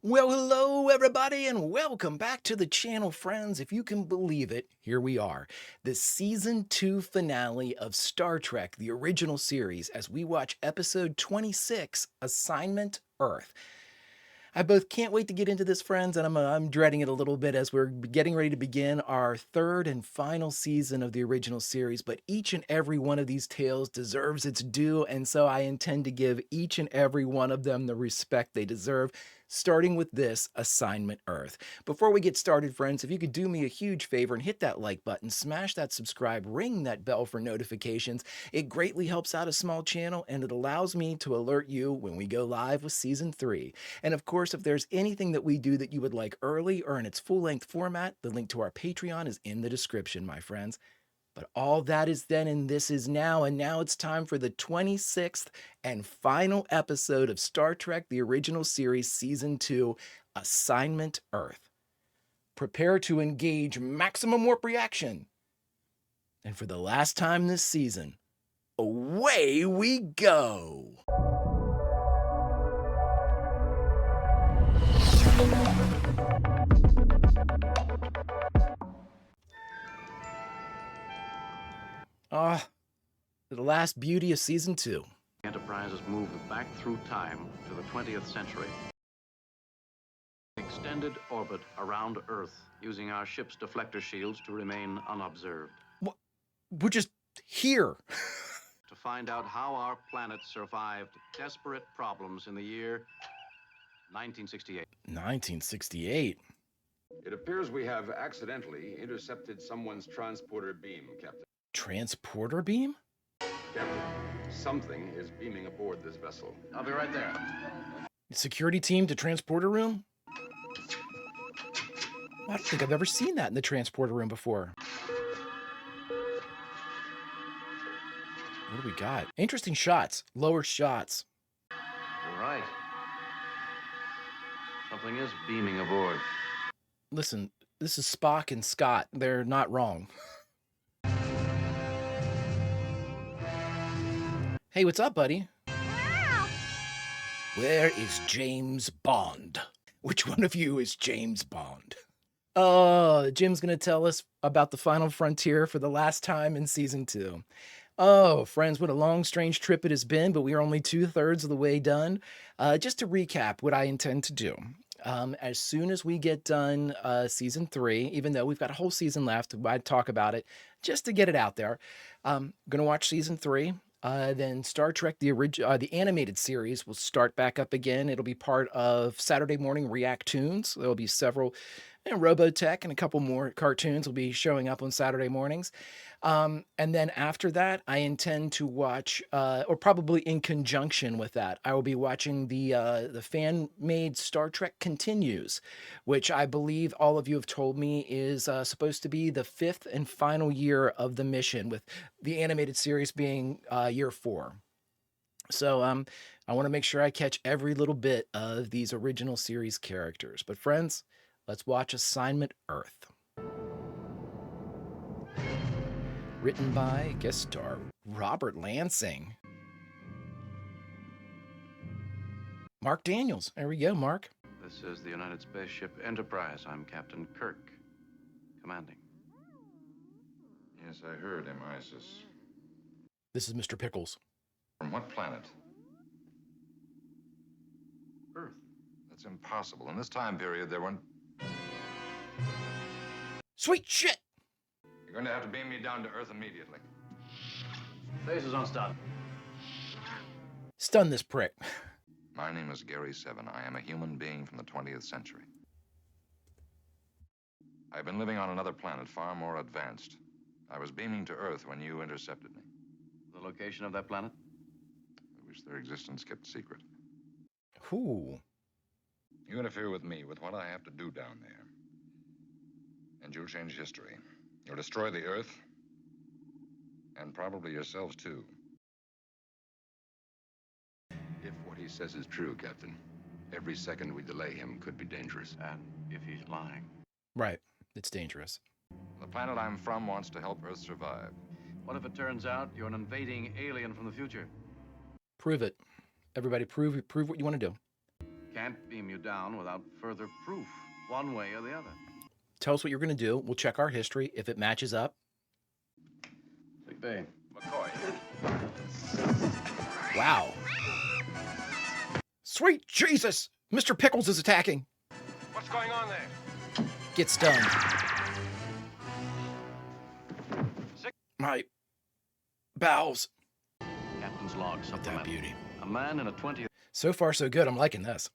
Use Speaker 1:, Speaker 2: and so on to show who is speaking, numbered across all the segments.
Speaker 1: Well, hello everybody and welcome back to the channel, friends. If you can believe it, here we are, the season 2 finale of Star Trek, the original series, as we watch episode 26, Assignment Earth. I both can't wait to get into this, friends, and I'm dreading it a little bit as we're getting ready to begin our third and final season of the original series, but each and every one of these tales deserves its due, and so I intend to give each and every one of them the respect they deserve, starting with this, Assignment Earth. Before we get started, friends, if you could do me a huge favor and hit that like button, smash that subscribe, ring that bell for notifications. It greatly helps out a small channel, and it allows me to alert you when we go live with Season 3. And of course, if there's anything that we do that you would like early or in its full-length format, the link to our Patreon is in the description, my friends. But all that is then and this is now, and now it's time for the 26th and final episode of Star Trek, the original series, Season 2, Assignment Earth. Prepare to engage maximum warp reaction. And for the last time this season, away we go! The last beauty of Season 2.
Speaker 2: Enterprise has moved back through time to the 20th century. Extended orbit around Earth, using our ship's deflector shields to remain unobserved.
Speaker 1: We're just here.
Speaker 2: To find out how our planet survived desperate problems in the year 1968.
Speaker 1: 1968.
Speaker 3: It appears we have accidentally intercepted someone's transporter beam, Captain.
Speaker 1: Transporter beam?
Speaker 3: Captain, something is beaming aboard this vessel.
Speaker 2: I'll be right there.
Speaker 1: Security team to transporter room? I don't think I've ever seen that in the transporter room before. What do we got? Interesting shots. Lower shots.
Speaker 2: You're right. Something is beaming aboard.
Speaker 1: Listen, this is Spock and Scott. They're not wrong. Hey, what's up, buddy?
Speaker 4: Wow.
Speaker 1: Where is James Bond? Which one of you is James Bond? Jim's gonna tell us about the final frontier for the last time in Season 2. Oh, friends, what a long, strange trip it has been, but we are only 2/3 of the way done. Just to recap what I intend to do. As soon as we get done Season 3, even though we've got a whole season left, I'd talk about it just to get it out there. I'm going to watch Season 3. Then Star Trek, the animated series, will start back up again. It'll be part of Saturday morning Reactoons. There'll be several, Robotech and a couple more cartoons will be showing up on Saturday mornings. And then after that, I intend to watch, or probably in conjunction with that, I will be watching the fan-made Star Trek Continues, which I believe all of you have told me is supposed to be the 5th and final year of the mission, with the animated series being year 4. So I want to make sure I catch every little bit of these original series characters. But friends, let's watch Assignment Earth. Written by guest star Robert Lansing. Mark Daniels. There we go, Mark.
Speaker 2: This is the United Spaceship Enterprise. I'm Captain Kirk, commanding.
Speaker 5: Yes, I heard, MI6.
Speaker 1: This is Mr. Pickles.
Speaker 5: From what planet?
Speaker 2: Earth.
Speaker 5: That's impossible. In this time period, there weren't...
Speaker 1: Sweet shit!
Speaker 5: You're going to have to beam me down to Earth immediately.
Speaker 2: Base is on stop.
Speaker 1: Stun this prick.
Speaker 5: My name is Gary Seven. I am a human being from the 20th century. I've been living on another planet far more advanced. I was beaming to Earth when you intercepted me.
Speaker 2: The location of that planet?
Speaker 5: I wish their existence kept secret.
Speaker 1: Ooh.
Speaker 5: You interfere with me, with what I have to do down there. And you'll change history. You'll destroy the Earth. And probably yourselves, too.
Speaker 3: If what he says is true, Captain, every second we delay him could be dangerous.
Speaker 2: And if he's lying?
Speaker 1: Right. It's dangerous.
Speaker 5: The planet I'm from wants to help Earth survive.
Speaker 2: What if it turns out you're an invading alien from the future?
Speaker 1: Prove it. Everybody prove what you want to do.
Speaker 2: Can't beam you down without further proof, one way or the other.
Speaker 1: Tell us what you're going to do. We'll check our history. If it matches up.
Speaker 2: Big day.
Speaker 5: McCoy.
Speaker 1: Wow. Sweet Jesus! Mr. Pickles is attacking.
Speaker 5: What's going on there?
Speaker 1: Get stunned. My bowels.
Speaker 2: Captain's log
Speaker 1: What that
Speaker 2: supplement.
Speaker 1: beauty.
Speaker 2: A man in a 20th.
Speaker 1: So far, so good. I'm liking this.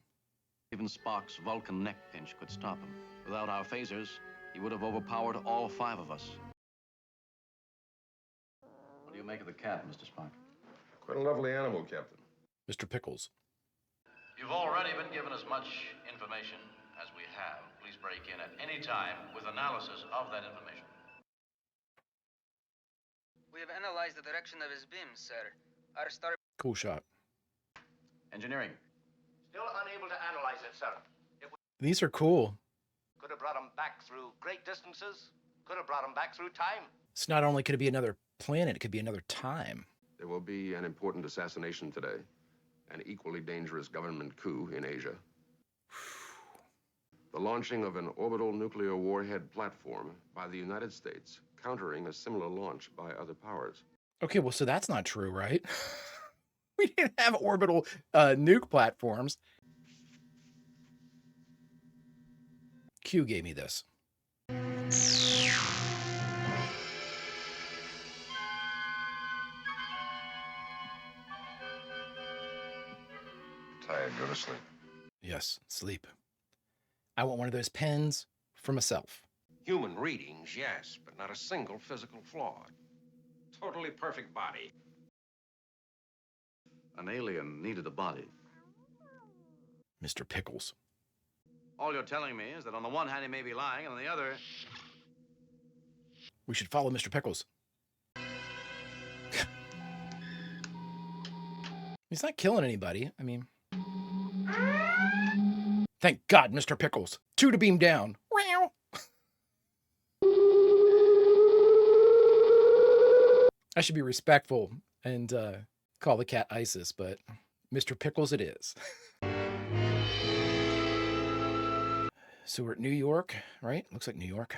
Speaker 2: Even Spock's Vulcan neck pinch could stop him. Without our phasers, he would have overpowered all 5 of us. What do you make of the cat, Mr. Spock?
Speaker 3: Quite a lovely animal, Captain.
Speaker 1: Mr. Pickles.
Speaker 2: You've already been given as much information as we have. Please break in at any time with analysis of that information.
Speaker 4: We have analyzed the direction of his beams, sir. Our star...
Speaker 1: Cool shot.
Speaker 2: Engineering.
Speaker 6: Still unable to analyze it, sir.
Speaker 1: These are cool.
Speaker 6: Could have brought him back through great distances. Could have brought him back through time.
Speaker 1: It's not only could it be another planet, it could be another time.
Speaker 3: There will be an important assassination today. An equally dangerous government coup in Asia. The launching of an orbital nuclear warhead platform by the United States, countering a similar launch by other powers.
Speaker 1: Okay, well, so that's not true, right? We didn't have orbital nuke platforms. Q gave me this.
Speaker 5: Tired, go to sleep.
Speaker 1: Yes, sleep. I want one of those pens for myself.
Speaker 7: Human readings, yes, but not a single physical flaw. Totally perfect body.
Speaker 2: An alien needed a body.
Speaker 1: Mr. Pickles.
Speaker 2: All you're telling me is that on the one hand he may be lying, and on the other...
Speaker 1: We should follow Mr. Pickles. He's not killing anybody. I mean... Thank God, Mr. Pickles. 2 to beam down. Wow. I should be respectful and call the cat Isis, but Mr. Pickles it is. So we're at New York, right? Looks like New York.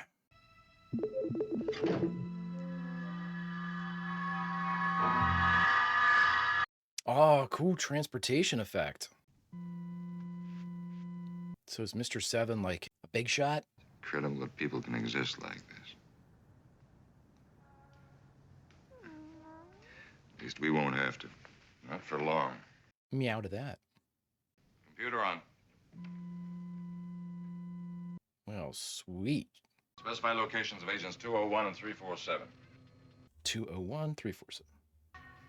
Speaker 1: Oh, cool transportation effect. So is Mr. 7 like a big shot?
Speaker 5: Incredible that people can exist like this. At least we won't have to. Not for long.
Speaker 1: Meow to that.
Speaker 5: Computer on.
Speaker 1: Well, sweet.
Speaker 5: Specify locations of agents 201 and 347.
Speaker 1: 201, 347.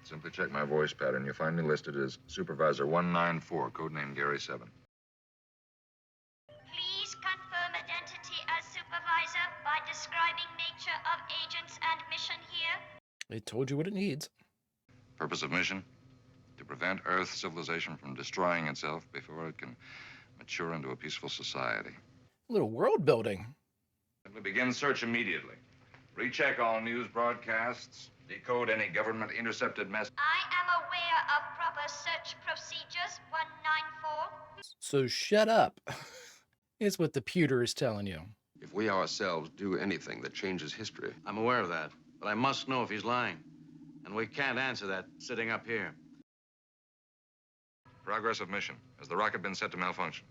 Speaker 5: Simply check my voice pattern. You'll find me listed as Supervisor 194, codename Gary 7.
Speaker 8: Please confirm identity as supervisor by describing nature of agents and mission here.
Speaker 1: It told you what it needs.
Speaker 5: Purpose of mission? To prevent Earth civilization from destroying itself before it can mature into a peaceful society.
Speaker 1: A little world building.
Speaker 5: Simply begin search immediately. Recheck all news broadcasts. Decode any government intercepted message.
Speaker 8: I am aware of proper search procedures, 194.
Speaker 1: So shut up. Is what the pewter is telling you.
Speaker 3: If we ourselves do anything that changes history,
Speaker 2: I'm aware of that, but I must know if he's lying. And we can't answer that sitting up here.
Speaker 5: Progress of mission. Has the rocket been set to malfunction?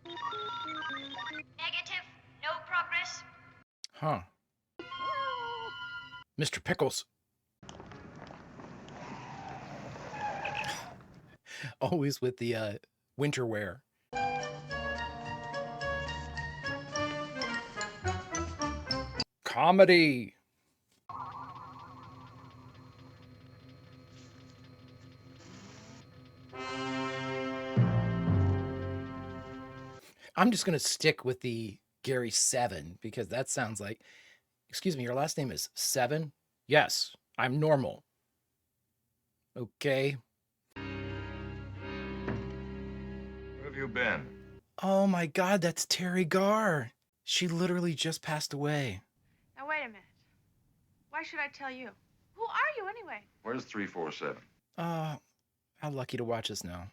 Speaker 8: Negative, no progress.
Speaker 1: Huh. Mr. Pickles. Always with the winter wear. Comedy. I'm just going to stick with the Gary 7 because that sounds like, excuse me, your last name is 7? Yes, I'm normal. Okay.
Speaker 5: Where have you been?
Speaker 1: Oh my God, that's Terry Garr. She literally just passed away.
Speaker 9: Now, wait a minute. Why should I tell you? Who are you, anyway?
Speaker 5: Where's 347?
Speaker 1: How lucky to watch us now.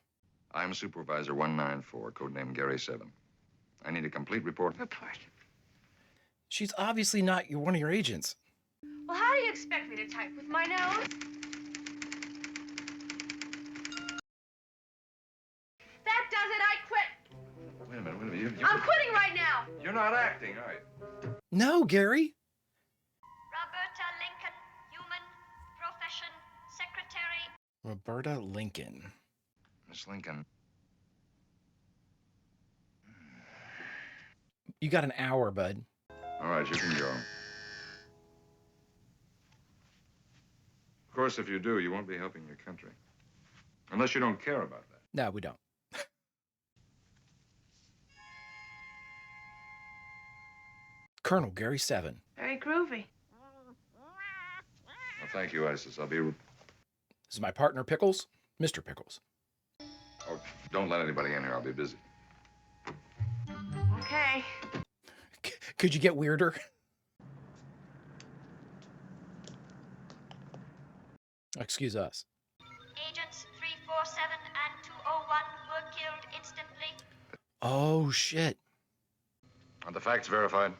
Speaker 5: I'm Supervisor 194, codename Gary 7. I need a complete report.
Speaker 9: Report.
Speaker 1: She's obviously not one of your agents.
Speaker 9: Well, how do you expect me to type? With my nose? That does it. I quit.
Speaker 5: Wait a minute.
Speaker 9: I'm quitting right now.
Speaker 5: You're not acting, are you?
Speaker 1: No, Gary.
Speaker 8: Roberta Lincoln, human, profession, secretary.
Speaker 1: Roberta Lincoln.
Speaker 5: Miss Lincoln.
Speaker 1: You got an hour, bud.
Speaker 5: All right, you can go. Of course, if you do, you won't be helping your country. Unless you don't care about that.
Speaker 1: No, we don't. Colonel Gary 7.
Speaker 9: Very groovy.
Speaker 5: Well, thank you, Isis. I'll be...
Speaker 1: This is my partner, Pickles. Mr. Pickles.
Speaker 5: Oh, don't let anybody in here. I'll be busy.
Speaker 9: Okay.
Speaker 1: Could you get weirder? Excuse us.
Speaker 8: Agents 347 and 201 were killed instantly.
Speaker 1: Oh, shit.
Speaker 5: Are the facts verified?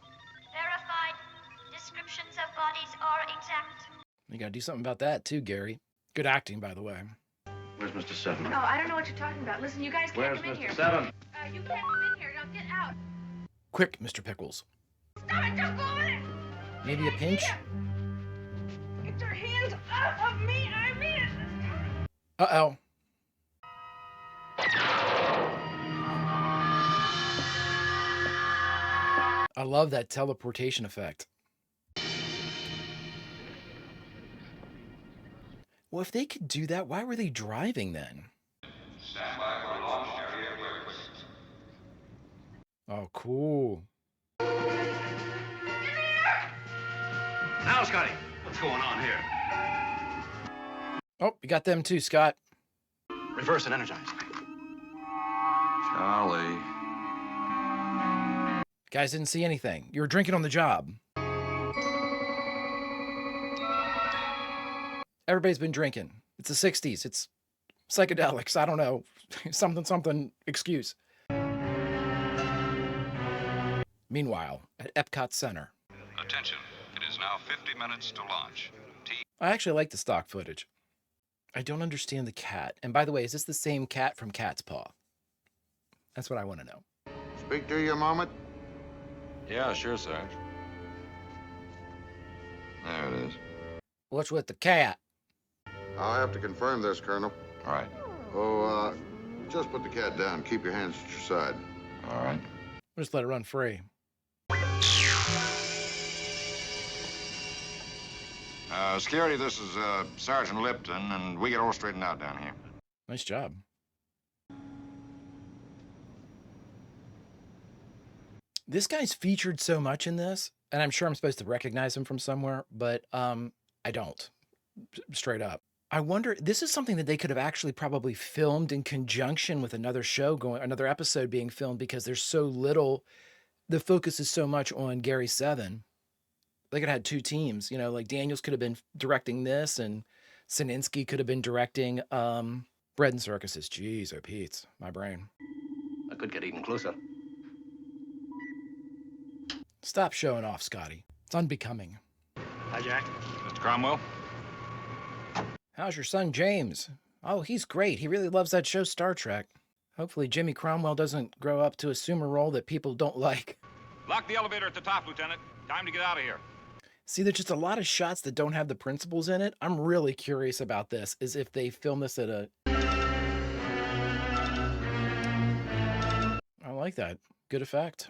Speaker 8: Verified. Descriptions of bodies are exact.
Speaker 1: You gotta do something about that, too, Gary. Good acting, by the way.
Speaker 6: Where's Mr. Seven?
Speaker 9: No, I don't know what you're talking about. Listen, you guys can't
Speaker 6: Where's
Speaker 9: come in
Speaker 6: Mr.
Speaker 9: here.
Speaker 6: Seven?
Speaker 9: You can't come in here. Now get out.
Speaker 1: Quick, Mr. Pickles.
Speaker 9: Stop it. Don't go over there.
Speaker 1: Maybe a pinch?
Speaker 9: Get your hands off of me. I mean it.
Speaker 1: Uh-oh. I love that teleportation effect. Well, if they could do that, why were they driving then?
Speaker 5: Stand by for launch area quick.
Speaker 1: Oh, cool.
Speaker 6: Now, Scotty, what's going on here?
Speaker 1: Oh, you got them too, Scott.
Speaker 6: Reverse and energize.
Speaker 5: Charlie.
Speaker 1: Guys didn't see anything. You were drinking on the job. Everybody's been drinking. It's the 60s. It's psychedelics. I don't know. something excuse. Meanwhile, at Epcot Center.
Speaker 5: Attention. It is now 50 minutes to launch.
Speaker 1: I actually like the stock footage. I don't understand the cat. And by the way, is this the same cat from Cat's Paw? That's what I want to know.
Speaker 10: Speak to you a moment.
Speaker 5: Yeah, sure, Sarge. There it is.
Speaker 1: What's with the cat?
Speaker 10: I'll have to confirm this, Colonel.
Speaker 5: All right.
Speaker 10: Oh, just put the cat down. Keep your hands at your side.
Speaker 5: All right.
Speaker 1: Just let it run free.
Speaker 5: Security, this is Sergeant Lipton, and we get all straightened out down here.
Speaker 1: Nice job. This guy's featured so much in this, and I'm sure I'm supposed to recognize him from somewhere, but I don't. Straight up. I wonder, this is something that they could have actually probably filmed in conjunction with another show another episode being filmed, because there's so little, the focus is so much on Gary 7. They could have had two teams, you know, like Daniels could have been directing this, and Sininsky could have been directing Bread and Circuses. Jeez, oh Pete, my brain.
Speaker 6: I could get even closer.
Speaker 1: Stop showing off, Scotty. It's unbecoming.
Speaker 6: Hi, Jack.
Speaker 5: Mr. Cromwell?
Speaker 1: How's your son, James? Oh, he's great. He really loves that show, Star Trek. Hopefully Jimmy Cromwell doesn't grow up to assume a role that people don't like.
Speaker 11: Lock the elevator at the top, Lieutenant. Time to get out of here.
Speaker 1: See, there's just a lot of shots that don't have the principals in it. I'm really curious about this, is if they film this at a... I like that. Good effect.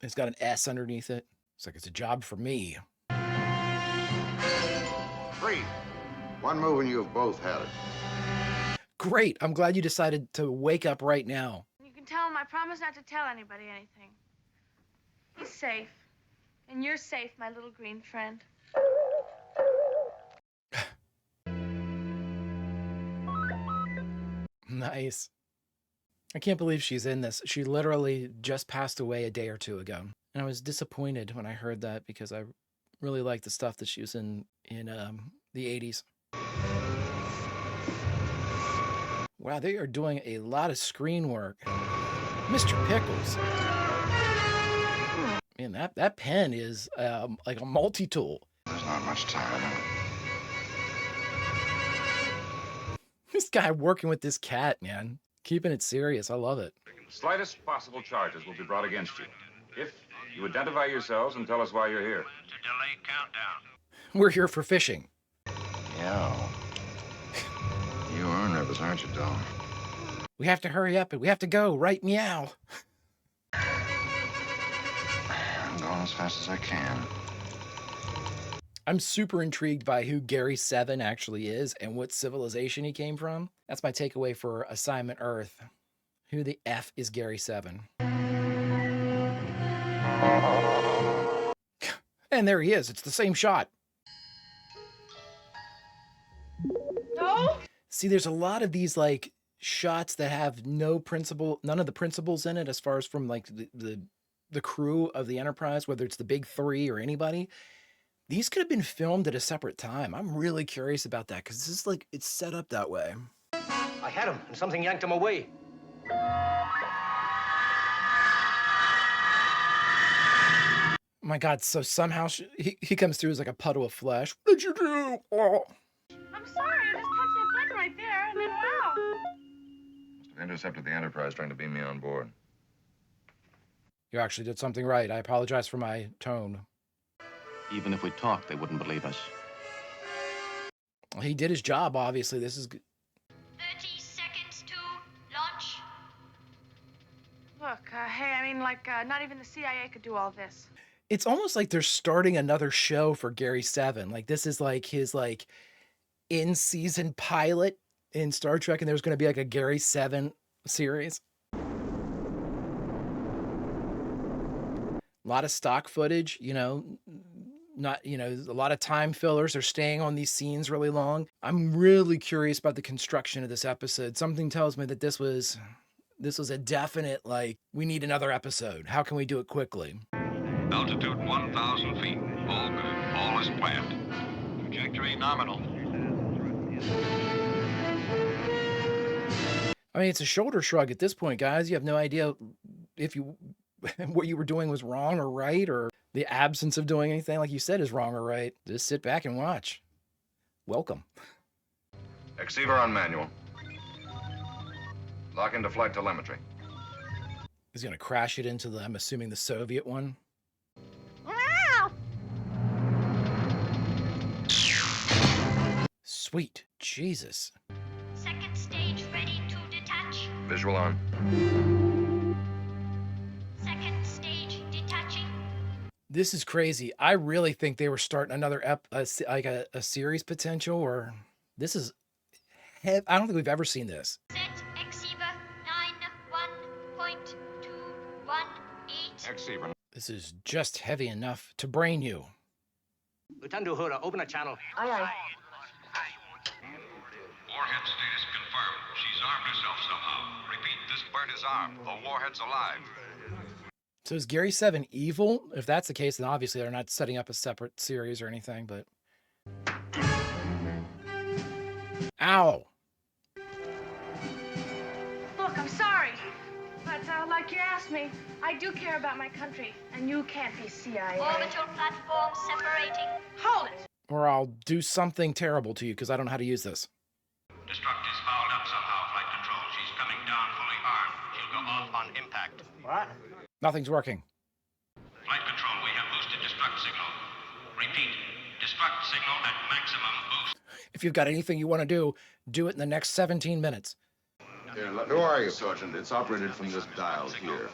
Speaker 1: It's got an S underneath it. It's like it's a job for me.
Speaker 10: Three. One move and you've both had it.
Speaker 1: Great. I'm glad you decided to wake up right now.
Speaker 9: You can tell him I promise not to tell anybody anything. He's safe. And you're safe, my little green friend.
Speaker 1: Nice. I can't believe she's in this. She literally just passed away a day or two ago. And I was disappointed when I heard that, because I really liked the stuff that she was in the 80s. Wow, they are doing a lot of screen work. Mr. Pickles. Man, that pen is like a multi-tool.
Speaker 5: There's not much time.
Speaker 1: This guy working with this cat, man. Keeping it serious. I love it.
Speaker 11: Slightest possible charges will be brought against you. If you identify yourselves and tell us why you're here.
Speaker 2: To delay countdown.
Speaker 1: We're here for fishing.
Speaker 5: Yeah. You are nervous, aren't you, Dom?
Speaker 1: We have to hurry up and we have to go. Right, meow.
Speaker 5: I'm going as fast as I can.
Speaker 1: I'm super intrigued by who Gary 7 actually is and what civilization he came from. That's my takeaway for Assignment Earth. Who the F is Gary 7? And there he is. It's the same shot.
Speaker 9: No?
Speaker 1: See, there's a lot of these like shots that have none of the principals in it, as far as from like the crew of the Enterprise, whether it's the big three or anybody. These could have been filmed at a separate time. I'm really curious about that because this is like, it's set up that way.
Speaker 6: I had him, and something yanked him away.
Speaker 1: Oh my God, so somehow he comes through as like a puddle of flesh. What did you do? Oh.
Speaker 9: I'm sorry, I just touched that button right there. I mean, wow.
Speaker 5: Must have intercepted the Enterprise trying to beam me on board.
Speaker 1: You actually did something right. I apologize for my tone.
Speaker 2: Even if we talked, they wouldn't believe us.
Speaker 1: Well, he did his job, obviously. This is good.
Speaker 8: 30 seconds to launch.
Speaker 9: Look, hey, I mean, like, not even the CIA could do all this.
Speaker 1: It's almost like they're starting another show for Gary 7. Like this is like his like in-season pilot in Star Trek, and there's going to be like a Gary 7 series. A lot of stock footage, you know, not, you know, a lot of time fillers. They're staying on these scenes really long. I'm really curious about the construction of this episode. Something tells me that this was a definite, like, we need another episode. How can we do it quickly?
Speaker 11: Altitude 1,000 feet. All good. All is planned. Trajectory nominal.
Speaker 1: I mean, it's a shoulder shrug at this point, guys. You have no idea if what you were doing was wrong or right, or the absence of doing anything, like you said, is wrong or right. Just sit back and watch. Welcome.
Speaker 5: Exceiver on manual. Lock into flight telemetry.
Speaker 1: He's going to crash it into I'm assuming, the Soviet one.
Speaker 9: Wow!
Speaker 1: Sweet Jesus.
Speaker 8: Second stage ready to detach.
Speaker 5: Visual on.
Speaker 8: Second stage detaching.
Speaker 1: This is crazy. I really think they were starting another like a series potential, or this is, I don't think we've ever seen this.
Speaker 8: Set Exceiver 91.218.
Speaker 11: Exceiver.
Speaker 1: This is just heavy enough to brain you.
Speaker 6: Lieutenant Uhura, open a channel.
Speaker 4: Aye, aye.
Speaker 11: Warhead status confirmed. She's armed herself somehow. Repeat, this bird is armed. The warhead's alive.
Speaker 1: So is Gary 7 evil? If that's the case, then obviously they're not setting up a separate series or anything, but... Ow!
Speaker 9: Look, I'm sorry. But, like you asked me, I do care about my country, and you can't be CIA.
Speaker 8: Orbital platform separating.
Speaker 9: Hold it!
Speaker 1: Or I'll do something terrible to you because I don't know how to use this.
Speaker 2: Destruct is fouled up somehow, Flight Control. She's coming down fully armed. She'll go off on impact.
Speaker 6: What?
Speaker 1: Nothing's working.
Speaker 2: Flight Control, we have boosted destruct signal. Repeat, destruct signal at maximum boost.
Speaker 1: If you've got anything you want to do it in the next 17 minutes.
Speaker 10: Who are you, Sergeant? It's operated from this dial here.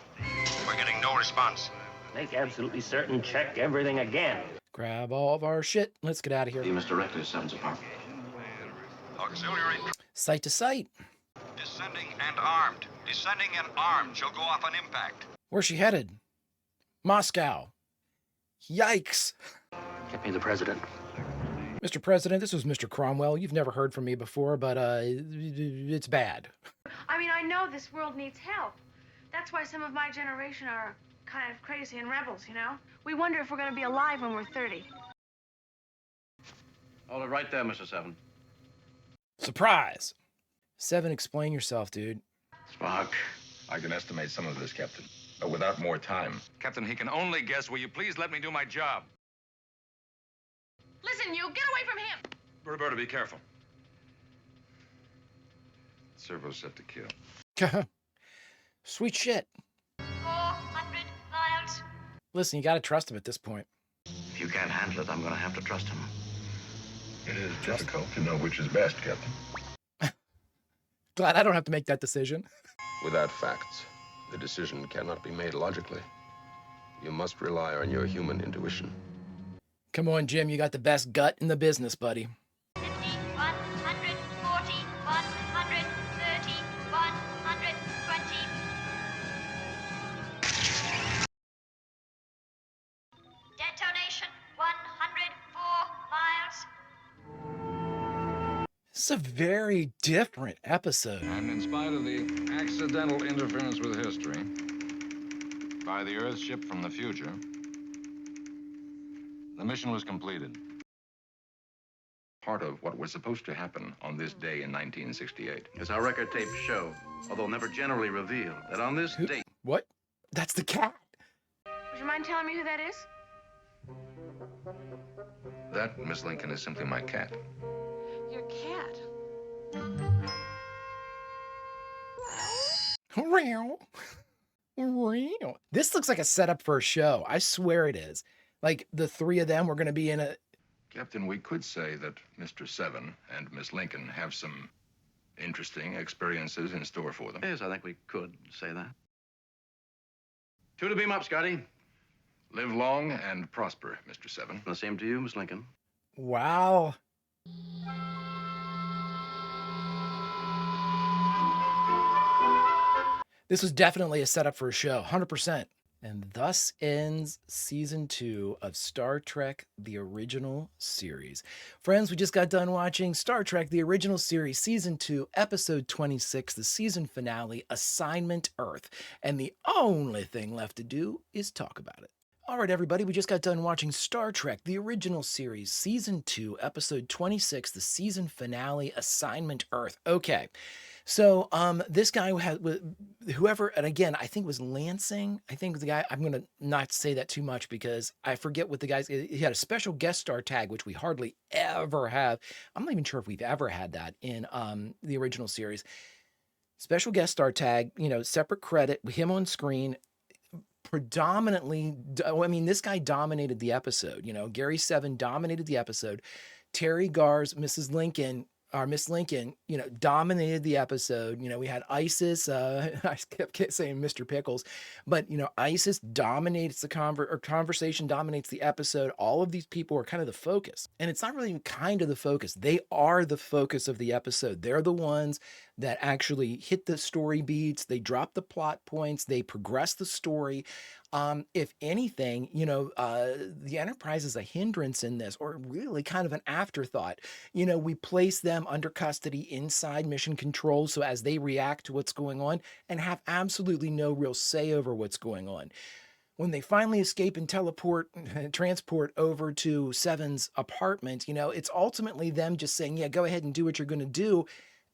Speaker 2: We're getting no response.
Speaker 6: Make absolutely certain, check everything again.
Speaker 1: Grab all of our shit. Let's get out of here.
Speaker 2: You must direct to 7's apartment.
Speaker 11: Auxiliary
Speaker 1: Site to site.
Speaker 11: descending and armed. Descending and armed. She'll go off on impact.
Speaker 1: Where's she headed? Moscow. Yikes.
Speaker 6: Get me the president.
Speaker 1: Mr. President, this was Mr. Cromwell. You've never heard from me before, but it's bad.
Speaker 9: I mean, I know this world needs help. That's why some of my generation are kind of crazy and rebels, you know? We wonder if we're going to be alive when we're 30.
Speaker 2: Hold it right there, Mr. 7.
Speaker 1: Surprise. Seven, explain yourself, dude.
Speaker 5: Spock, I can estimate some of this, Captain, but without more time. Captain, he can only guess. Will you please let me do my job?
Speaker 9: Listen, you, get away from him!
Speaker 5: Roberta, be careful. Servo's set to kill.
Speaker 1: Sweet shit.
Speaker 8: 400 miles.
Speaker 1: Listen, you got to trust him at this point.
Speaker 2: If you can't handle it, I'm going to have to trust him.
Speaker 5: It is difficult to know which is best, Captain.
Speaker 1: Glad I don't have to make that decision.
Speaker 3: Without facts, the decision cannot be made logically. You must rely on your human intuition.
Speaker 1: Come on, Jim, you got the best gut in the business, buddy.
Speaker 8: 50, 140, 130, 120. Detonation 104 miles.
Speaker 1: It's a very different episode.
Speaker 5: And in spite of the accidental interference with history by the Earth ship from the future, the mission was completed. Part of what was supposed to happen on this day in 1968.
Speaker 2: As our record tapes show, although never generally revealed, that on this date...
Speaker 1: What? That's the cat.
Speaker 9: Would you mind telling me who that is?
Speaker 5: That, Miss Lincoln, is simply my cat.
Speaker 9: Your cat.
Speaker 1: This looks like a setup for a show. I swear it is. Like the three of them were going to be in a...
Speaker 5: Captain, we could say that Mr. Seven and Miss Lincoln have some interesting experiences in store for them.
Speaker 2: Yes, I think we could say that. 2 to beam up, Scotty.
Speaker 5: Live long and prosper, Mr. Seven.
Speaker 2: The same to you, Miss Lincoln.
Speaker 1: Wow. This was definitely a setup for a show, 100%. And thus ends season 2 of Star Trek, the original series. Friends, we just got done watching Star Trek, the original series, season 2, episode 26, the season finale, Assignment Earth. And the only thing left to do is talk about it. All right, everybody, we just got done watching Star Trek, the original series, season 2, episode 26, the season finale, Assignment Earth. Okay. So this guy whoever, and again, I think it was Lansing. I think the guy, I'm going to not say that too much because I forget what the guy's, he had a special guest star tag, which we hardly ever have. I'm not even sure if we've ever had that in the original series. Special guest star tag, you know, separate credit, him on screen. Predominantly, I mean, this guy dominated the episode. You know, Gary Seven dominated the episode. Terry Gar's Mrs. Lincoln, or Miss Lincoln, you know, dominated the episode. You know, we had Isis. I kept saying Mr. Pickles, but you know, Isis dominates the conversation, dominates the episode. All of these people are kind of the focus, and it's not really even kind of the focus. They are the focus of the episode. They're the ones that actually hit the story beats. They drop the plot points. They progress the story. If anything, you know, the Enterprise is a hindrance in this, or really kind of an afterthought. You know, we place them under custody inside mission control, so as they react to what's going on and have absolutely no real say over what's going on. When they finally escape and transport over to Seven's apartment, you know, it's ultimately them just saying, yeah, go ahead and do what you're going to do.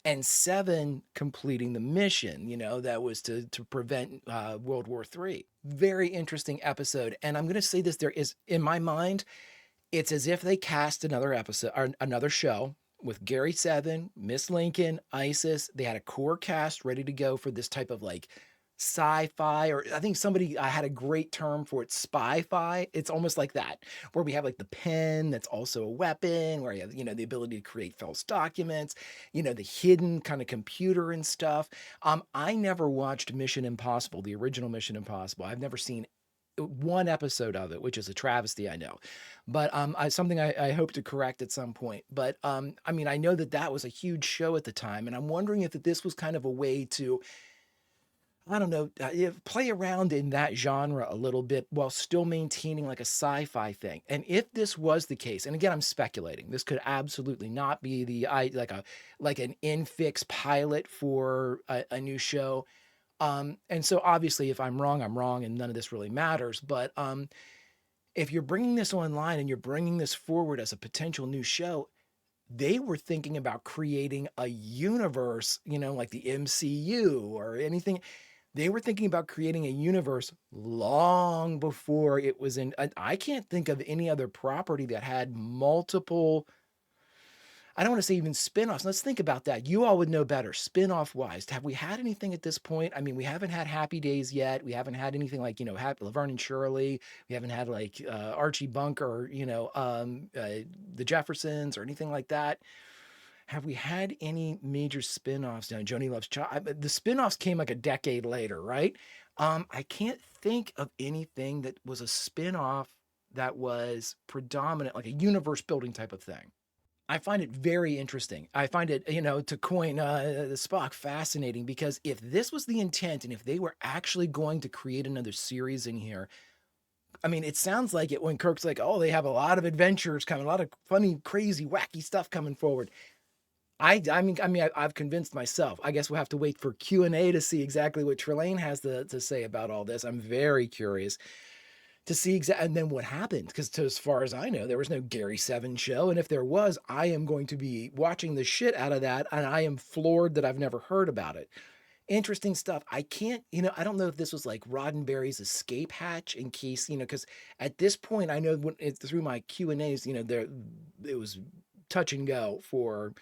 Speaker 1: And Seven completing the mission, you know, that was to prevent World War III. Very interesting episode. And I'm going to say this, there is, in my mind, it's as if they cast another episode or another show with Gary Seven, Miss Lincoln, Isis. They had a core cast ready to go for this type of like sci-fi, or I think somebody had a great term for it, spy-fi. It's almost like that, where we have like the pen that's also a weapon, where you have, you know, the ability to create false documents, you know, the hidden kind of computer and stuff. I never watched Mission Impossible, the original Mission Impossible. I've never seen one episode of it, which is a travesty, I know, but something I hope to correct at some point. But I mean, I know that was a huge show at the time, and I'm wondering if this was kind of a way to, I don't know, play around in that genre a little bit while still maintaining like a sci-fi thing. And if this was the case, and again, I'm speculating, this could absolutely not be like an infix pilot for a new show. And so obviously if I'm wrong, I'm wrong, and none of this really matters. But if you're bringing this online and you're bringing this forward as a potential new show, they were thinking about creating a universe, like the MCU or anything. They were thinking about creating a universe long before it was in. I can't think of any other property that had multiple. I don't want to say even spin-offs. Let's think about that. You all would know better, spin-off wise. Have we had anything at this point? I mean, we haven't had Happy Days yet. We haven't had anything like, Laverne and Shirley. We haven't had like Archie Bunker, the Jeffersons or anything like that. Have we had any major spin-offs? Now, Joni Loves Child. The spin-offs came like a decade later, right? I can't think of anything that was a spin-off that was predominant, like a universe building type of thing. I find it very interesting. I find it, to coin the Spock, fascinating, because if this was the intent and if they were actually going to create another series in here, I mean, it sounds like it when Kirk's like, oh, they have a lot of adventures coming, a lot of funny, crazy, wacky stuff coming forward. I've convinced myself. I guess we'll have to wait for Q&A to see exactly what Trelane has to say about all this. I'm very curious to see and then what happened, because as far as I know, there was no Gary 7 show, and if there was, I am going to be watching the shit out of that, and I am floored that I've never heard about it. Interesting stuff. I can't, I don't know if this was like Roddenberry's escape hatch in case, because at this point, I know through my Q&As, it was touch and go for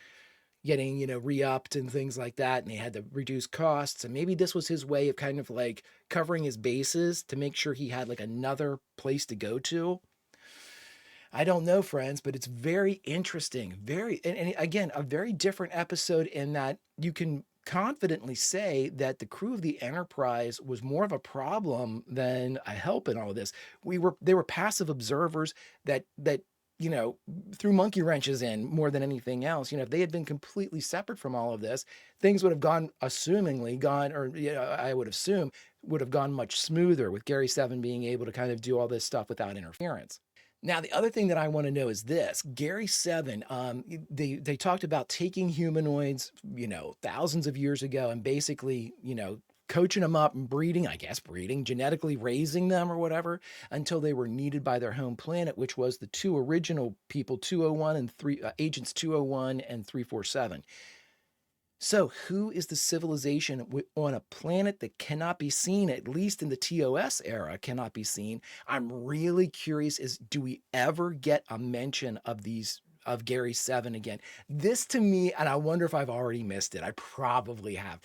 Speaker 1: getting, re-upped and things like that, and they had to reduce costs. And maybe this was his way of kind of like covering his bases to make sure he had like another place to go to. I don't know, friends, but it's very interesting. And again, a very different episode in that you can confidently say that the crew of the Enterprise was more of a problem than a help in all of this. They were passive observers that threw monkey wrenches in more than anything else. If they had been completely separate from all of this, things would have I would assume would have gone much smoother with Gary 7 being able to kind of do all this stuff without interference. Now, the other thing that I want to know is this. Gary 7, they talked about taking humanoids, thousands of years ago and basically, coaching them up and breeding, genetically raising them or whatever, until they were needed by their home planet, which was the two original people, 201 and Agents 201 and 347. So who is the civilization on a planet that cannot be seen, at least in the ToS era, cannot be seen? I'm really curious, do we ever get a mention of Gary 7 again? This to me, and I wonder if I've already missed it. I probably have.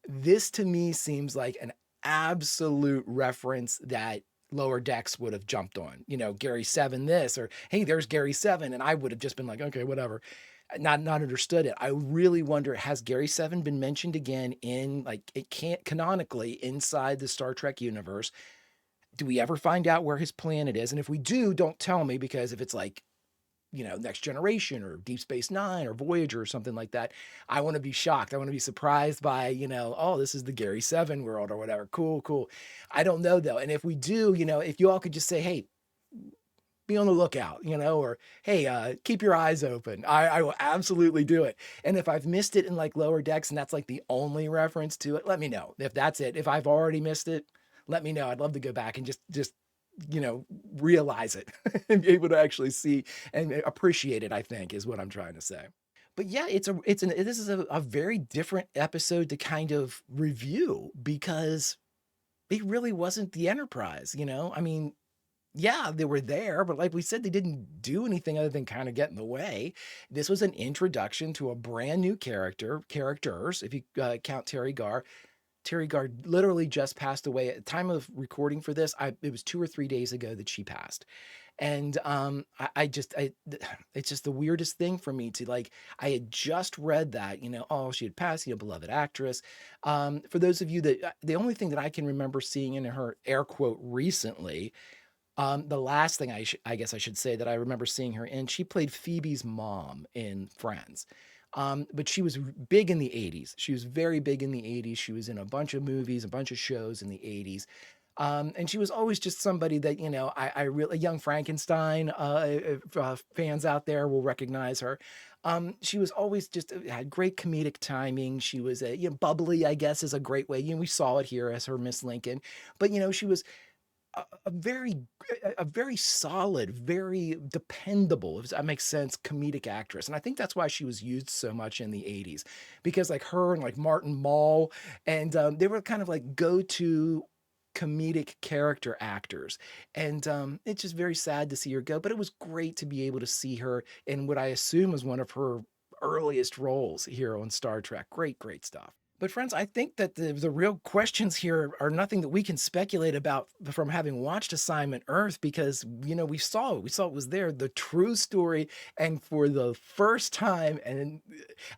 Speaker 1: This to me seems like an absolute reference that Lower Decks would have jumped on. Gary 7 this, or hey, there's Gary 7, and I would have just been like, okay, whatever. Not understood it. I really wonder, has Gary 7 been mentioned again in, like, it can't canonically inside the Star Trek universe? Do we ever find out where his planet is? And if we do, don't tell me, because if it's like, Next Generation or Deep Space Nine or Voyager or something like that, I want to be shocked. I want to be surprised by, oh, this is the Gary 7 world or whatever. Cool. I don't know though. And if we do, if you all could just say, hey, be on the lookout, or hey, keep your eyes open. I will absolutely do it. And if I've missed it in like Lower Decks and that's like the only reference to it, let me know. If that's it, if I've already missed it, let me know. I'd love to go back and just realize it and be able to actually see and appreciate it, I think, is what I'm trying to say. But yeah, this is a very different episode to kind of review, because it really wasn't the Enterprise, I mean, yeah, they were there, but like we said, they didn't do anything other than kind of get in the way. This was an introduction to a brand new characters, if you count Terry Gar. Terry Gar literally just passed away at the time of recording for this. It was 2 or 3 days ago that she passed. And it's just the weirdest thing for me to, like, I had just read that, oh, she had passed, beloved actress. For those of you that, the only thing that I can remember seeing in her air quote recently, the last thing I guess I should say that I remember seeing her in, she played Phoebe's mom in Friends. But she was big in the 80s. She was very big in the 80s. She was in a bunch of movies, a bunch of shows in the 80s. And she was always just somebody that, I really, Young Frankenstein fans out there will recognize her. She was always just had great comedic timing. She was bubbly, I guess is a great way. We saw it here as her Miss Lincoln, but she was a very solid, very dependable, if that makes sense, comedic actress. And I think that's why she was used so much in the 80s, because like her and like Martin Mull, and they were kind of like go-to comedic character actors. And it's just very sad to see her go, but it was great to be able to see her in what I assume was one of her earliest roles here on Star Trek. Great, great stuff. But friends, I think that the real questions here are nothing that we can speculate about from having watched Assignment Earth, because we saw it was there, the true story. And for the first time, and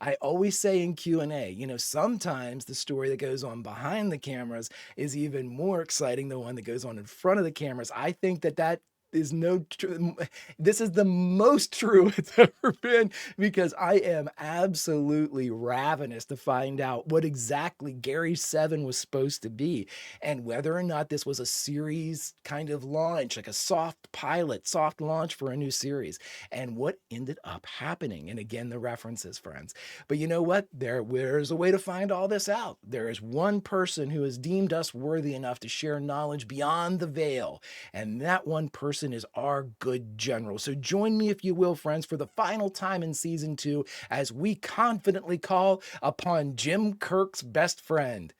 Speaker 1: I always say in Q&A, sometimes the story that goes on behind the cameras is even more exciting than the one that goes on in front of the cameras. I think that is no true. This is the most true it's ever been, because I am absolutely ravenous to find out what exactly Gary 7 was supposed to be, and whether or not this was a series kind of launch, like a soft pilot, soft launch for a new series, and what ended up happening. And again, the references, friends. But you know what? There's a way to find all this out. There is one person who has deemed us worthy enough to share knowledge beyond the veil, and that one person is our good general. So join me, if you will, friends, for the final time in season 2, as we confidently call upon Jim Kirk's best friend.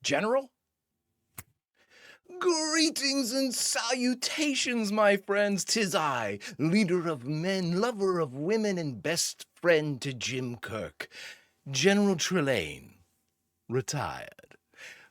Speaker 1: General? Greetings and salutations, my friends. 'Tis I, leader of men, lover of women, and best friend to Jim Kirk, General Trelane, retired.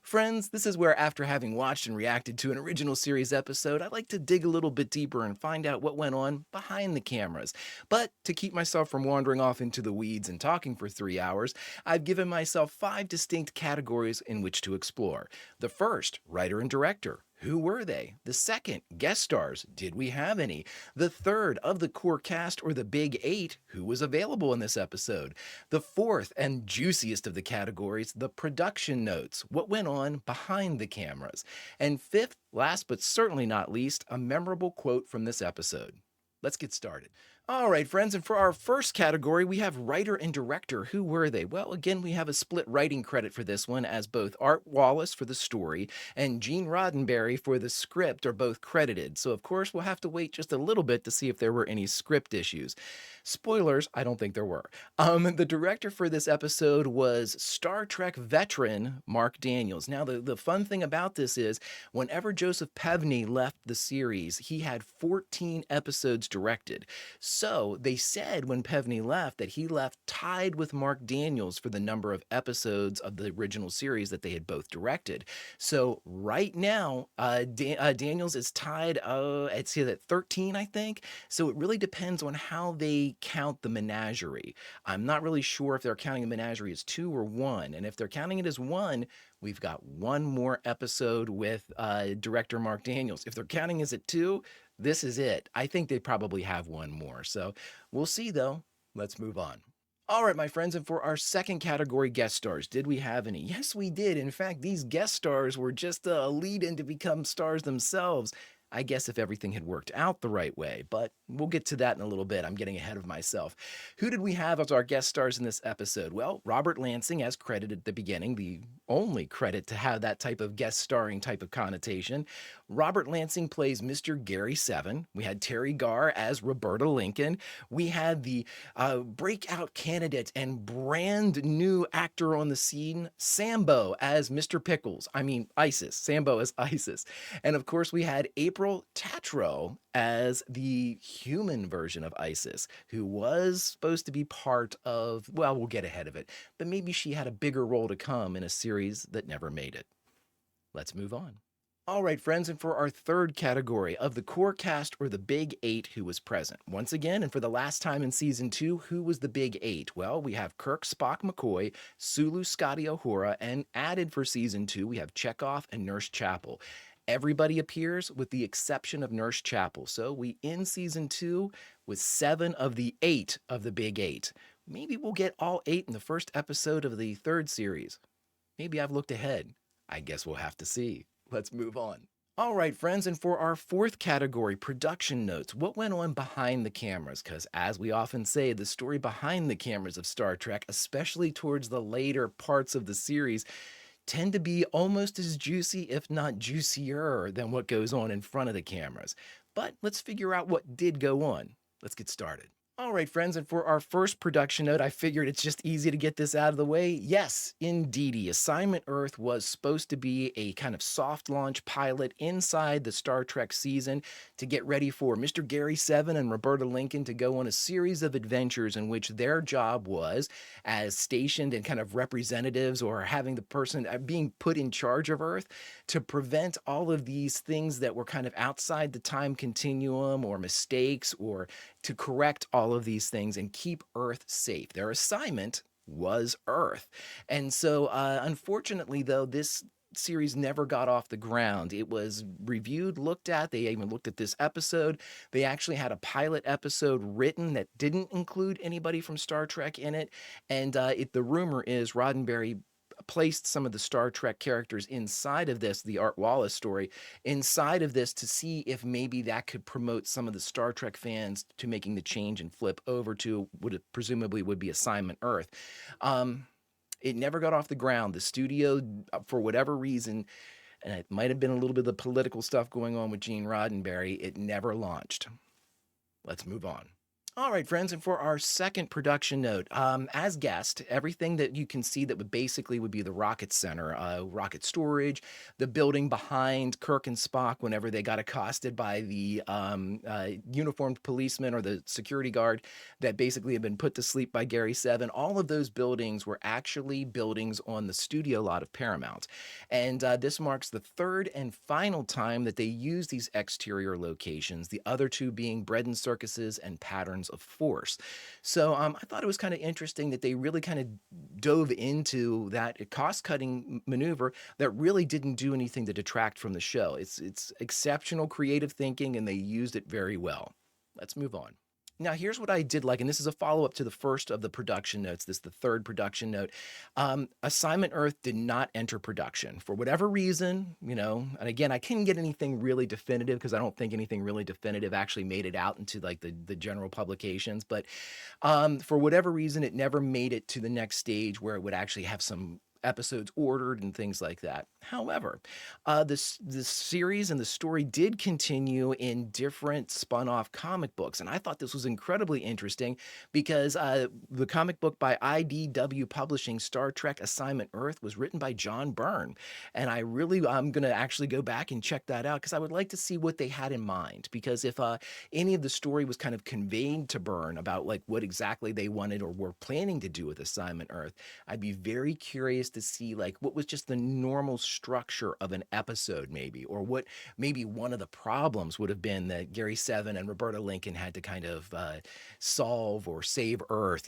Speaker 1: Friends, this is where, after having watched and reacted to an original series episode, I like to dig a little bit deeper and find out what went on behind the cameras. But to keep myself from wandering off into the weeds and talking for 3 hours, I've given myself 5 distinct categories in which to explore. The first, writer and director. Who were they? The second, guest stars. Did we have any? The third, of the core cast or the big 8, who was available in this episode? The fourth and juiciest of the categories, the production notes. What went on behind the cameras? And fifth, last but certainly not least, a memorable quote from this episode. Let's get started. All right, friends, and for our first category, we have writer and director. Who were they? Well, again, we have a split writing credit for this one, as both Art Wallace for the story and Gene Roddenberry for the script are both credited. So, of course, we'll have to wait just a little bit to see if there were any script issues. Spoilers, I don't think there were. The director for this episode was Star Trek veteran Mark Daniels. Now, the fun thing about this is, whenever Joseph Pevney left the series, he had 14 episodes directed. So they said when Pevney left that he left tied with Mark Daniels for the number of episodes of the original series that they had both directed. So right now, Daniels is tied at 13, I think. So it really depends on how they count the menagerie. I'm not really sure if they're counting the menagerie as 2 or 1. And if they're counting it as 1, we've got 1 more episode with director Mark Daniels. If they're counting as at 2, this is it. I think they probably have 1 more. So we'll see, though. Let's move on. All right, my friends, and for our second category, guest stars, did we have any? Yes, we did. In fact, these guest stars were just a lead-in to become stars themselves. I guess if everything had worked out the right way, but we'll get to that in a little bit. I'm getting ahead of myself. Who did we have as our guest stars in this episode? Well, Robert Lansing, as credited at the beginning, the only credit to have that type of guest starring type of connotation. Robert Lansing plays Mr. Gary 7. We had Terry Garr as Roberta Lincoln. We had the breakout candidate and brand new actor on the scene, Sambo, as Mr. Pickles. I mean, Isis. Sambo as Isis. And of course, we had April Tatro as the human version of Isis, who was supposed to be part of, well, we'll get ahead of it, but maybe she had a bigger role to come in a series that never made it. Let's move on. All right, friends, and for our third category, of the core cast or the big 8 who was present. Once again, and for the last time in season 2, who was the big 8? Well, we have Kirk, Spock, McCoy, Sulu, Scotty, Uhura, and added for season 2, we have Chekhov and Nurse Chapel. Everybody appears with the exception of Nurse Chapel. So we end season 2 with 7 of the 8 of the big 8. Maybe we'll get all 8 in the first episode of the third series. Maybe I've looked ahead. I guess we'll have to see. Let's move on. All right, friends, and for our fourth category, production notes, what went on behind the cameras? Because as we often say, the story behind the cameras of Star Trek, especially towards the later parts of the series, tend to be almost as juicy, if not juicier, than what goes on in front of the cameras. But let's figure out what did go on. Let's get started. All right, friends, and for our first production note, I figured it's just easy to get this out of the way. Yes, indeedy, Assignment Earth was supposed to be a kind of soft launch pilot inside the Star Trek season to get ready for Mr. Gary Seven and Roberta Lincoln to go on a series of adventures in which their job was, as stationed and kind of representatives or having the person being put in charge of Earth, to prevent all of these things that were kind of outside the time continuum or mistakes, or to correct all of these things and keep Earth safe. Their assignment was Earth. And so, unfortunately, though, this series never got off the ground. It was reviewed, looked at. They even looked at this episode. They actually had a pilot episode written that didn't include anybody from Star Trek in it. And the rumor is Roddenberry placed some of the Star Trek characters inside of this, the Art Wallace story, inside of this to see if maybe that could promote some of the Star Trek fans to making the change and flip over to what it presumably would be Assignment Earth. It never got off the ground. The studio, for whatever reason, and it might have been a little bit of the political stuff going on with Gene Roddenberry, it never launched. Let's move on. All right, friends, and for our second production note, as guessed, everything that you can see that would basically would be the rocket center, rocket storage, the building behind Kirk and Spock whenever they got accosted by the uniformed policeman or the security guard that basically had been put to sleep by Gary Seven, all of those buildings were actually buildings on the studio lot of Paramount. And this marks the third and final time that they use these exterior locations, the other two being Bread and Circuses and Patterns of Force. So I thought it was kind of interesting that they really kind of dove into that cost-cutting maneuver that really didn't do anything to detract from the show. It's exceptional creative thinking, and they used it very well. Let's move on. Now, here's what I did like, and this is a follow-up to the first of the production notes. This is the third production note. Assignment Earth did not enter production for whatever reason, and again, I couldn't get anything really definitive because I don't think anything really definitive actually made it out into like the general publications. But for whatever reason, it never made it to the next stage where it would actually have some episodes ordered and things like that. However, this series and the story did continue in different spun-off comic books, and I thought this was incredibly interesting because the comic book by IDW Publishing, Star Trek Assignment Earth, was written by John Byrne, and I'm going to actually go back and check that out because I would like to see what they had in mind, because if any of the story was kind of conveyed to Byrne about like what exactly they wanted or were planning to do with Assignment Earth, I'd be very curious to see like what was just the normal structure of an episode maybe, or what maybe one of the problems would have been that Gary Seven and Roberta Lincoln had to kind of solve or save Earth,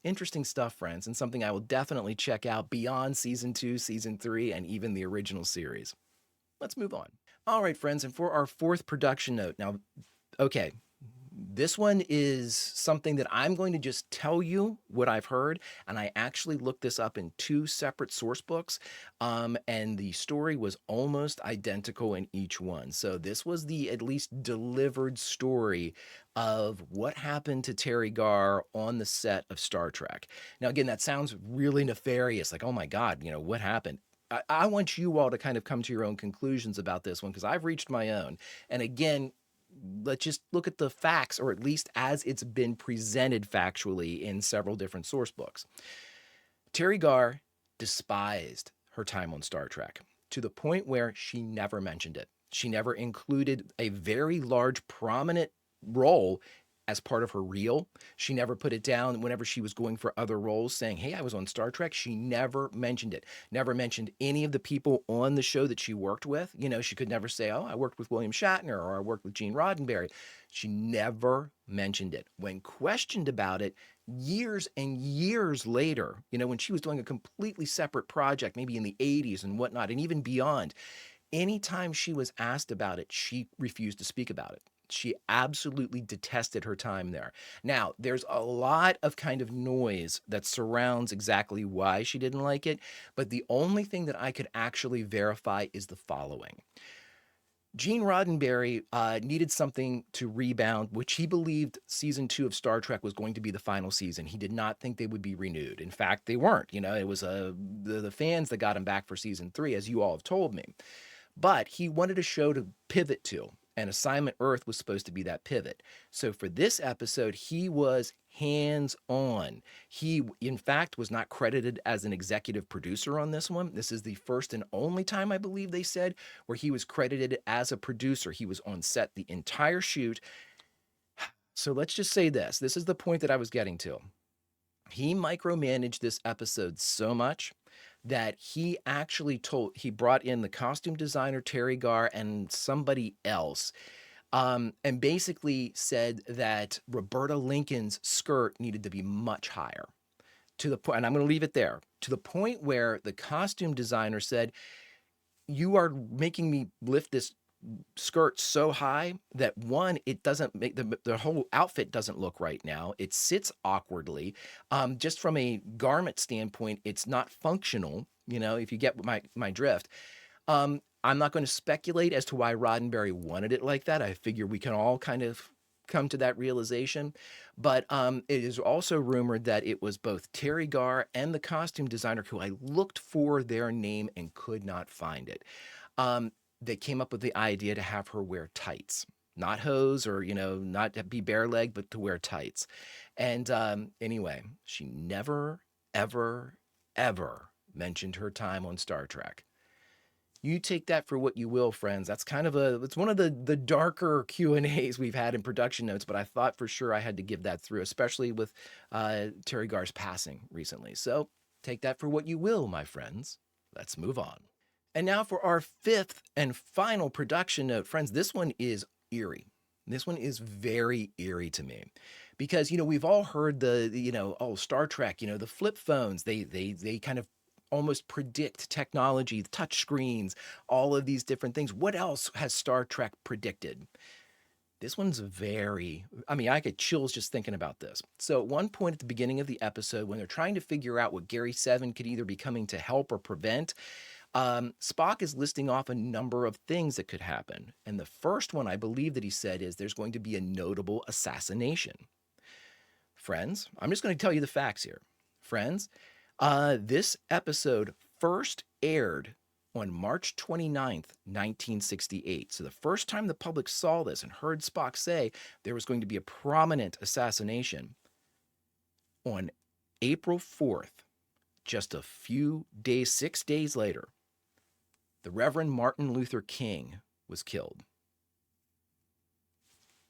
Speaker 1: interesting stuff, friends, and something I will definitely check out beyond season 2, season 3, and even the original series. Let's move on. All right, friends, and for our fourth production note, now, okay, this one is something that I'm going to just tell you what I've heard, and I actually looked this up in 2 separate source books, and the story was almost identical in each one. So this was the at least delivered story of what happened to Terry Garr on the set of Star Trek. Now, again, that sounds really nefarious, like, oh my God, what happened? I want you all to kind of come to your own conclusions about this one because I've reached my own. And again, let's just look at the facts, or at least as it's been presented factually in several different source books. Terry Garr despised her time on Star Trek to the point where she never mentioned it. She never included a very large, prominent role as part of her reel. She never put it down whenever she was going for other roles saying, hey, I was on Star Trek. She never mentioned it. Never mentioned any of the people on the show that she worked with. She could never say, oh, I worked with William Shatner or I worked with Gene Roddenberry. She never mentioned it. When questioned about it years and years later, when she was doing a completely separate project, maybe in the 80s and whatnot, and even beyond, anytime she was asked about it, she refused to speak about it. She absolutely detested her time there. Now, there's a lot of kind of noise that surrounds exactly why she didn't like it, but the only thing that I could actually verify is the following. Gene Roddenberry needed something to rebound, which he believed season 2 of Star Trek was going to be the final season. He did not think they would be renewed. In fact, they weren't. You know, it was the fans that got him back for season 3, as you all have told me. But he wanted a show to pivot to, and Assignment Earth was supposed to be that pivot. So for this episode, he was hands on. He, in fact, was not credited as an executive producer on this one. This is the first and only time, I believe they said, where he was credited as a producer. He was on set the entire shoot. So let's just say this. This is the point that I was getting to. He micromanaged this episode so much that he actually he brought in the costume designer, Terry Garr, and somebody else, and basically said that Roberta Lincoln's skirt needed to be much higher, to the point, and I'm going to leave it there, to the point where the costume designer said, "You are making me lift this skirt so high that, one, it doesn't make the whole outfit doesn't look right now. It sits awkwardly. Just from a garment standpoint, it's not functional. You know, if you get my drift." I'm not going to speculate as to why Roddenberry wanted it like that. I figure we can all kind of come to that realization. But it is also rumored that it was both Terry Garr and the costume designer, who I looked for their name and could not find it. They came up with the idea to have her wear tights, not hose or, you know, not to be bare leg, but to wear tights. And anyway, she never, ever, ever mentioned her time on Star Trek. You take that for what you will, friends. That's kind of it's one of the darker Q&As we've had in production notes, but I thought for sure I had to give that through, especially with Terry Garr's passing recently. So take that for what you will, my friends. Let's move on. And now for our fifth and final production note, friends. This one is eerie. This one is very eerie to me because, you know, we've all heard Star Trek, you know, the flip phones, they kind of almost predict technology, touch screens, all of these different things. What else has Star Trek predicted? This one's I get chills just thinking about this. So at one point at the beginning of the episode, when they're trying to figure out what Gary 7 could either be coming to help or prevent, Spock is listing off a number of things that could happen. And the first one I believe that he said is there's going to be a notable assassination. Friends, I'm just going to tell you the facts here. Friends, this episode first aired on March 29th, 1968. So the first time the public saw this and heard Spock say there was going to be a prominent assassination on April 4th, just a few days, 6 days later, the Reverend Martin Luther King was killed.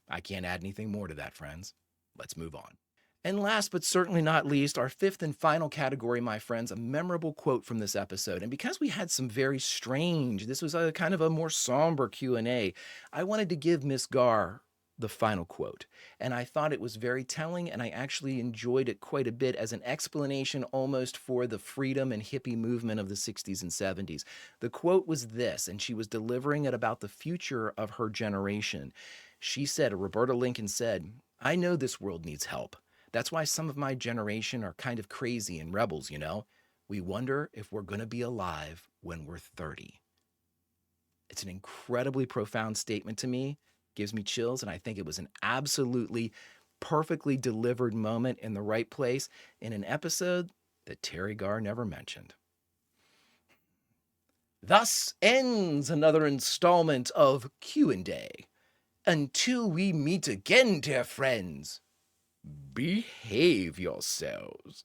Speaker 1: I can't add anything more to that, friends. Let's move on. And last but certainly not least, our fifth and final category, my friends, a memorable quote from this episode. And because we had some very strange, this was a kind of a more somber Q&A, I wanted to give Miss Garr the final quote. And I thought it was very telling, and I actually enjoyed it quite a bit as an explanation almost for the freedom and hippie movement of the 60s and 70s. The quote was this, and she was delivering it about the future of her generation. She said, Roberta Lincoln said, "I know this world needs help. That's why some of my generation are kind of crazy and rebels, you know? We wonder if we're going to be alive when we're 30. It's an incredibly profound statement to me. Gives me chills, and I think it was an absolutely perfectly delivered moment in the right place in an episode that Terry Garr never mentioned. Thus ends another installment of Q&A. Until we meet again, dear friends, behave yourselves.